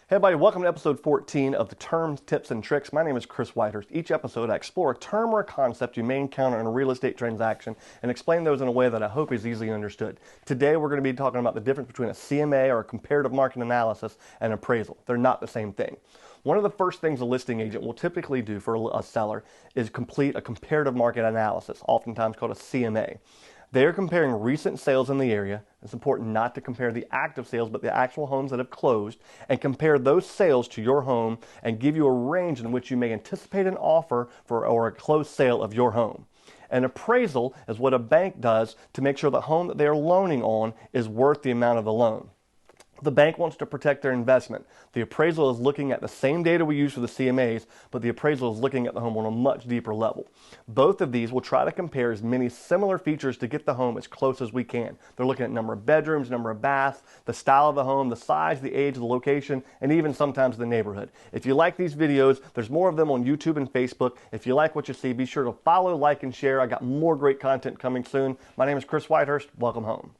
Hey everybody, welcome to episode 14 of the Terms, Tips, and Tricks. My name is Chris Whitehurst. Each episode I explore a term or a concept you may encounter in a real estate transaction and explain those in a way that I hope is easily understood. Today we're going to be talking about the difference between a CMA or a comparative market analysis and appraisal. They're not the same thing. One of the first things a listing agent will typically do for a seller is complete a comparative market analysis, oftentimes called a CMA. They are comparing recent sales in the area. It's important not to compare the active sales, but the actual homes that have closed, and compare those sales to your home and give you a range in which you may anticipate an offer for or a closed sale of your home. An appraisal is what a bank does to make sure the home that they are loaning on is worth the amount of the loan. The bank wants to protect their investment. The appraisal is looking at the same data we use for the CMAs, but the appraisal is looking at the home on a much deeper level. Both of these will try to compare as many similar features to get the home as close as we can. They're looking at number of bedrooms, number of baths, the style of the home, the size, the age, the location, and even sometimes the neighborhood. If you like these videos, there's more of them on YouTube and Facebook. If you like what you see, be sure to follow, like, and share. I got more great content coming soon. My name is Chris Whitehurst. Welcome home.